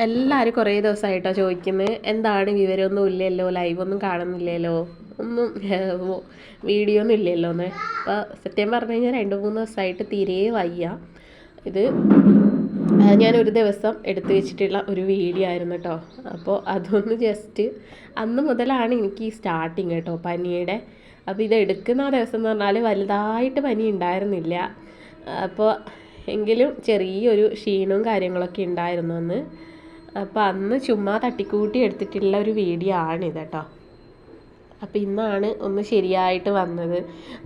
എല്ലാവരും കുറേ ദിവസമായിട്ടോ ചോദിക്കുന്നത് എന്താണ് വിവരമൊന്നും ഇല്ലല്ലോ, ലൈവൊന്നും കാണുന്നില്ലല്ലോ, ഒന്നും വീഡിയോ ഒന്നും ഇല്ലല്ലോ എന്ന്. അപ്പോൾ സത്യം പറഞ്ഞു കഴിഞ്ഞാൽ 2-3 ദിവസമായിട്ട് തീരെ വയ്യ. ഇത് ഞാനൊരു ദിവസം എടുത്തു വെച്ചിട്ടുള്ള ഒരു വീഡിയോ ആയിരുന്നു കേട്ടോ. അപ്പോൾ അതൊന്ന് ജസ്റ്റ് അന്ന് മുതലാണ് എനിക്ക് ഈ സ്റ്റാർട്ടിങ് കേട്ടോ പനിയുടെ. അപ്പോൾ ഇത് എടുക്കുന്ന ആ ദിവസം എന്ന് പറഞ്ഞാൽ വലുതായിട്ട് പനി ഉണ്ടായിരുന്നില്ല. അപ്പോൾ എങ്കിലും ചെറിയൊരു ക്ഷീണവും കാര്യങ്ങളൊക്കെ ഉണ്ടായിരുന്നു അന്ന്. അപ്പോൾ അന്ന് ചുമ്മാ തട്ടിക്കൂട്ടി എടുത്തിട്ടുള്ള ഒരു വീഡിയോ ആണിത് കേട്ടോ. അപ്പോൾ ഇന്നാണ് ഒന്ന് ശരിയായിട്ട് വന്നത്.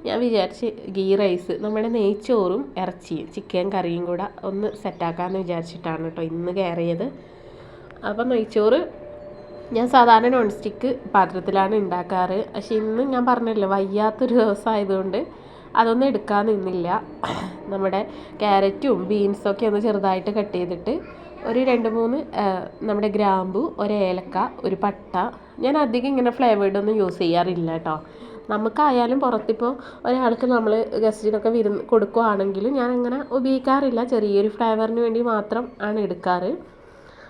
ഞാൻ വിചാരിച്ച് ഗീ റൈസ്, നമ്മുടെ നെയ്ച്ചോറും ഇറച്ചിയും ചിക്കൻ കറിയും കൂടെ ഒന്ന് സെറ്റാക്കാമെന്ന് വിചാരിച്ചിട്ടാണ് കേട്ടോ ഇന്ന് കയറിയത്. അപ്പം നെയ്ച്ചോറ് ഞാൻ സാധാരണ നോൺ സ്റ്റിക്ക് പാത്രത്തിലാണ് ഉണ്ടാക്കാറ്. പക്ഷെ ഇന്ന് ഞാൻ പറഞ്ഞല്ലോ വയ്യാത്തൊരു ദിവസമായതുകൊണ്ട് അതൊന്നും എടുക്കാൻ നിന്നില്ല. നമ്മുടെ ക്യാരറ്റും ബീൻസൊക്കെ ഒന്ന് ചെറുതായിട്ട് കട്ട് ചെയ്തിട്ട് ഒരു 2-3 നമ്മുടെ ഗ്രാമ്പു, ഒരു ഏലക്ക, ഒരു പട്ട. ഞാൻ അധികം ഇങ്ങനെ ഫ്ലേവേർഡൊന്നും യൂസ് ചെയ്യാറില്ല കേട്ടോ. നമുക്കായാലും പുറത്തിപ്പോൾ ഒരാൾക്ക് നമ്മൾ ഗസ്റ്റിനൊക്കെ കൊടുക്കുകയാണെങ്കിലും ഞാൻ അങ്ങനെ ഉപയോഗിക്കാറില്ല. ചെറിയൊരു ഫ്ലേവറിന് വേണ്ടി മാത്രം ആണ് എടുക്കാറ്.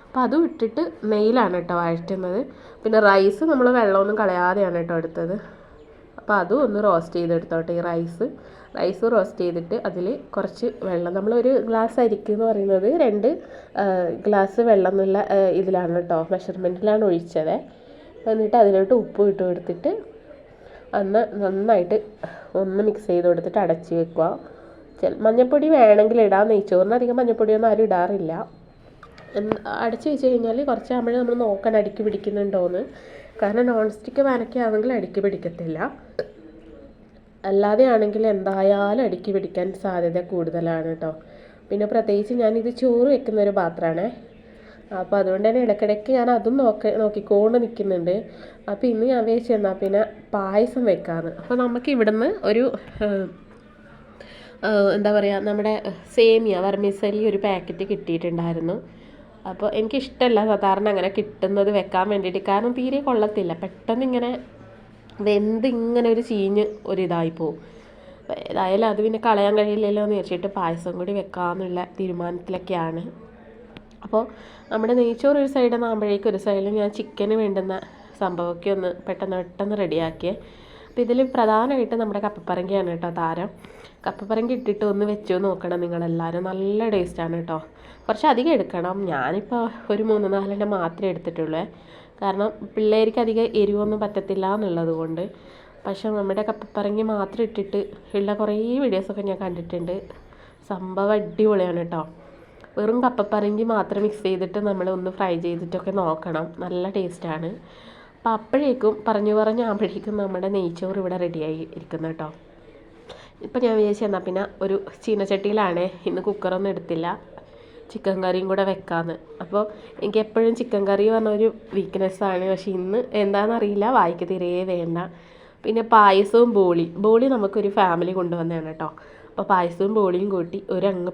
അപ്പോൾ അതും ഇട്ടിട്ട് നെയ്യിലാണ് കേട്ടോ വഴറ്റുന്നത്. പിന്നെ റൈസ് നമ്മൾ വെള്ളമൊന്നും കളയാതെയാണ് കേട്ടോ എടുത്തത്. അപ്പോൾ അതും ഒന്ന് റോസ്റ്റ് ചെയ്തെടുത്തോട്ടെ. ഈ റൈസ് റോസ്റ്റ് ചെയ്തിട്ട് അതിൽ കുറച്ച് വെള്ളം, നമ്മളൊരു ഗ്ലാസ് അരിക്ക് എന്ന് പറയുന്നത് 2 ഗ്ലാസ് വെള്ളം എന്നുള്ള ഇതിലാണ് കേട്ടോ, മെഷർമെൻറ്റിലാണ് ഒഴിച്ചത്. എന്നിട്ട് അതിലോട്ട് ഉപ്പ് ഇട്ട് കൊടുത്തിട്ട് നന്നായിട്ട് ഒന്ന് മിക്സ് ചെയ്ത് കൊടുത്തിട്ട് അടച്ച് വെക്കുക. മഞ്ഞൾപ്പൊടി വേണമെങ്കിൽ ഇടാം, നെയ്ച്ചോറിന് അധികം മഞ്ഞൾപ്പൊടിയൊന്നും ആരും ഇടാറില്ല. അടച്ച് വെച്ച് കഴിഞ്ഞാൽ കുറച്ചാകുമ്പോഴേ നമ്മൾ നോക്കണം അടിക്ക് പിടിക്കുന്നുണ്ടോയെന്ന്. കാരണം നോൺ സ്റ്റിക്ക് പാനൊക്കെ ആണെങ്കിൽ അടിക്ക് പിടിക്കത്തില്ല. അല്ലാതെ ആണെങ്കിൽ എന്തായാലും അടിക്ക് പിടിക്കാൻ സാധ്യത കൂടുതലാണ് കേട്ടോ. പിന്നെ പ്രത്യേകിച്ച് ഞാനിത് ചോറ് വെക്കുന്ന ഒരു പാത്രമാണേ. അപ്പോൾ അതുകൊണ്ട് തന്നെ ഇടയ്ക്കിടയ്ക്ക് ഞാൻ അതും നോക്കിക്കൊണ്ട് നിൽക്കുന്നുണ്ട്. അപ്പോൾ ഇന്ന് ഞാൻ വിചാരിച്ചു എന്നാൽ പിന്നെ പായസം വെക്കാമെന്ന്. അപ്പോൾ നമുക്ക് ഇവിടുന്ന് ഒരു എന്താ പറയുക, നമ്മുടെ സേമിയ വർമിസലി ഒരു പാക്കറ്റ് കിട്ടിയിട്ടുണ്ടായിരുന്നു. അപ്പോൾ എനിക്കിഷ്ടമല്ല സാധാരണ അങ്ങനെ കിട്ടുന്നത് വെക്കാൻ വേണ്ടിയിട്ട്, കാരണം തീരെ കൊള്ളത്തില്ല. പെട്ടെന്ന് ഇങ്ങനെ വെന്ത് ഇങ്ങനെ ഒരു ചീഞ്ഞ് ഒരിതായിപ്പോവും. ഏതായാലും അത് പിന്നെ കളയാൻ കഴിയില്ലല്ലോ എന്ന് വെച്ചിട്ട് പായസം കൂടി വെക്കാമെന്നുള്ള തീരുമാനത്തിലൊക്കെയാണ്. അപ്പോൾ നമ്മുടെ നെയ്ച്ചോറ് ഒരു സൈഡിൽ നിന്നാകുമ്പോഴേക്കും ഒരു സൈഡിൽ ഞാൻ ചിക്കന് വേണ്ടുന്ന സംഭവമൊക്കെ ഒന്ന് പെട്ടെന്ന് റെഡിയാക്കിയേ. അപ്പോൾ ഇതിൽ പ്രധാനമായിട്ട് നമ്മുടെ കപ്പപ്പറങ്കിയാണ് കേട്ടോ താരം. കപ്പപ്പറങ്കി ഇട്ടിട്ട് ഒന്ന് വെച്ച് നോക്കണം നിങ്ങളെല്ലാവരും, നല്ല ടേസ്റ്റാണ് കേട്ടോ. കുറച്ച് അധികം എടുക്കണം. ഞാനിപ്പോൾ ഒരു 3-4 മാത്രമേ എടുത്തിട്ടുള്ളൂ, കാരണം പിള്ളേർക്ക് അധികം എരിവൊന്നും പറ്റത്തില്ല എന്നുള്ളത് കൊണ്ട്. പക്ഷെ നമ്മുടെ കപ്പപ്പറങ്കി മാത്രം ഇട്ടിട്ട് ഉള്ള കുറേ വീഡിയോസൊക്കെ ഞാൻ കണ്ടിട്ടുണ്ട്. സംഭവം അടിപൊളിയാണ് കേട്ടോ. വെറും കപ്പപ്പറങ്കി മാത്രം മിക്സ് ചെയ്തിട്ട് നമ്മൾ ഒന്ന് ഫ്രൈ ചെയ്തിട്ടൊക്കെ നോക്കണം, നല്ല ടേസ്റ്റാണ്. അപ്പോൾ അപ്പോഴേക്കും പറഞ്ഞാകുമ്പോഴേക്കും നമ്മുടെ നെയ്ച്ചോറ് ഇവിടെ റെഡിയായി ഇരിക്കുന്നു കേട്ടോ. ഇപ്പം ഞാൻ വിചാരിച്ചു എന്നാൽ പിന്നെ ഒരു ചീനച്ചട്ടിയിലാണേ, ഇന്ന് കുക്കറൊന്നും എടുത്തില്ല, ചിക്കൻ കറിയും കൂടെ വെക്കാമെന്ന്. അപ്പോൾ എനിക്ക് എപ്പോഴും ചിക്കൻ കറി പറഞ്ഞൊരു വീക്ക്നെസ്സാണ്. പക്ഷേ ഇന്ന് എന്താണെന്നറിയില്ല, വായിക്ക് തീരെ വേണ്ട. പിന്നെ പായസവും ബോളി നമുക്കൊരു ഫാമിലി കൊണ്ടുവന്നതാണ് കേട്ടോ. അപ്പോൾ പായസവും ബോളിയും കൂട്ടി ഒരങ്ങ്